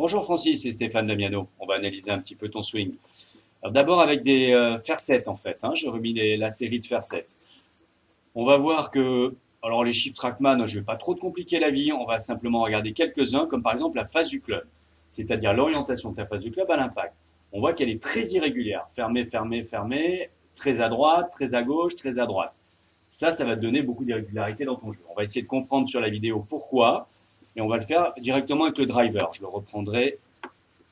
Bonjour Francis, c'est Stéphane Damiano. On va analyser un petit peu ton swing. Alors d'abord avec des fer 7 en fait. J'ai remis la série de fer 7. On va voir que, alors les chiffres Trackman, je ne vais pas trop te compliquer la vie. On va simplement regarder quelques-uns, comme par exemple la phase du club, c'est-à-dire l'orientation de ta phase du club à l'impact. On voit qu'elle est très irrégulière. Fermé, fermé, fermé, très à droite, très à gauche, très à droite. Ça va te donner beaucoup d'irrégularité dans ton jeu. On va essayer de comprendre sur la vidéo pourquoi. Et on va le faire directement avec le driver. Je le reprendrai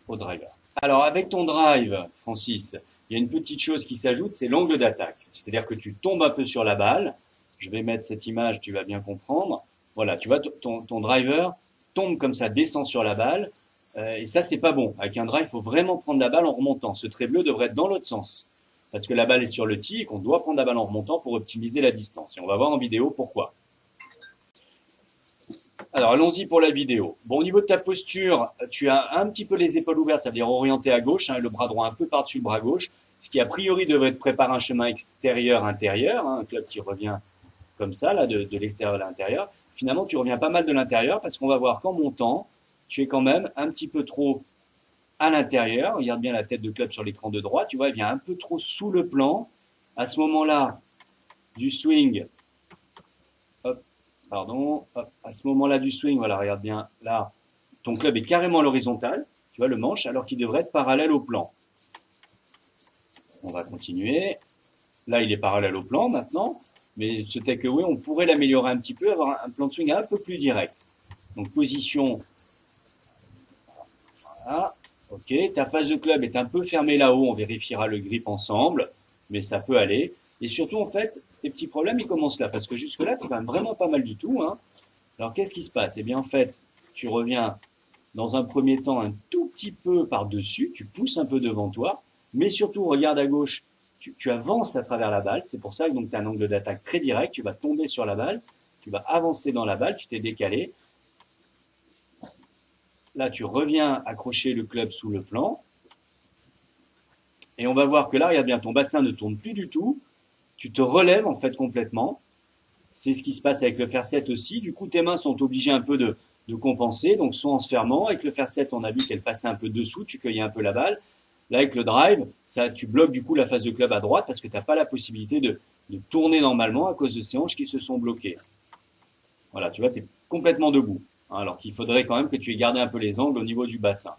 au driver. Alors, avec ton drive, Francis, il y a une petite chose qui s'ajoute, c'est l'angle d'attaque. C'est-à-dire que tu tombes un peu sur la balle. Je vais mettre cette image, tu vas bien comprendre. Voilà, tu vois, ton driver tombe comme ça, descend sur la balle. Et ça, c'est pas bon. Avec un drive, il faut vraiment prendre la balle en remontant. Ce trait bleu devrait être dans l'autre sens. Parce que la balle est sur le tee et qu'on doit prendre la balle en remontant pour optimiser la distance. Et on va voir en vidéo pourquoi. Alors, allons-y pour la vidéo. Bon, au niveau de ta posture, tu as un petit peu les épaules ouvertes, ça veut dire orienté à gauche, le bras droit un peu par-dessus le bras gauche, ce qui a priori devrait te préparer un chemin extérieur-intérieur, un club qui revient comme ça, là, de l'extérieur à l'intérieur. Finalement, tu reviens pas mal de l'intérieur parce qu'on va voir qu'en montant, tu es quand même un petit peu trop à l'intérieur. Regarde bien la tête de club sur l'écran de droite, tu vois, elle vient un peu trop sous le plan. À ce moment-là, du swing, à ce moment-là du swing, voilà, regarde bien, là, ton club est carrément à l'horizontale, tu vois, le manche, alors qu'il devrait être parallèle au plan. On va continuer. Là, il est parallèle au plan maintenant, mais ce takeaway, on pourrait l'améliorer un petit peu, avoir un plan de swing un peu plus direct. Donc, position, voilà, ok. Ta phase de club est un peu fermée là-haut, on vérifiera le grip ensemble, mais ça peut aller. Et surtout, en fait, tes petits problèmes, ils commencent là, parce que jusque-là, c'est quand même vraiment pas mal du tout. Alors, qu'est-ce qui se passe? Eh bien, en fait, tu reviens dans un premier temps un tout petit peu par-dessus, tu pousses un peu devant toi, mais surtout, regarde à gauche, tu avances à travers la balle. C'est pour ça que tu as un angle d'attaque très direct, tu vas tomber sur la balle, tu vas avancer dans la balle, tu t'es décalé. Là, tu reviens accrocher le club sous le plan. Et on va voir que là, regarde bien, ton bassin ne tourne plus du tout. Tu te relèves en fait complètement. C'est ce qui se passe avec le fer 7 aussi. Du coup, tes mains sont obligées un peu de compenser, donc soit en se fermant. Avec le fer 7, on a vu qu'elle passait un peu dessous, tu cueillais un peu la balle. Là, avec le drive, tu bloques du coup la phase de club à droite parce que tu n'as pas la possibilité de tourner normalement à cause de ces hanches qui se sont bloquées. Voilà, tu vois, tu es complètement debout. Alors qu'il faudrait quand même que tu aies gardé un peu les angles au niveau du bassin.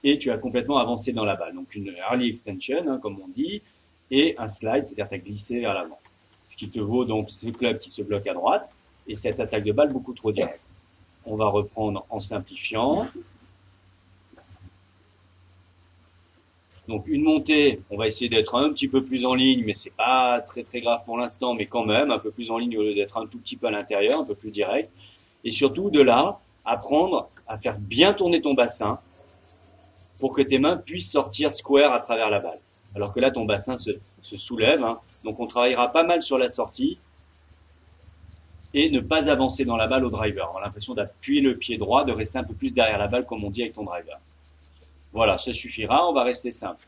Et tu as complètement avancé dans la balle. Donc une early extension, comme on dit, et un slide, c'est-à-dire tu as glissé vers l'avant. Ce qui te vaut donc ce club qui se bloque à droite et cette attaque de balle beaucoup trop directe. On va reprendre en simplifiant. Donc une montée, on va essayer d'être un petit peu plus en ligne, mais c'est pas très très grave pour l'instant, mais quand même un peu plus en ligne au lieu d'être un tout petit peu à l'intérieur, un peu plus direct. Et surtout de là, apprendre à faire bien tourner ton bassin pour que tes mains puissent sortir square à travers la balle. Alors que là, ton bassin se soulève. Donc, on travaillera pas mal sur la sortie et ne pas avancer dans la balle au driver. On a l'impression d'appuyer le pied droit, de rester un peu plus derrière la balle, comme on dit avec ton driver. Voilà, ça suffira. On va rester simple.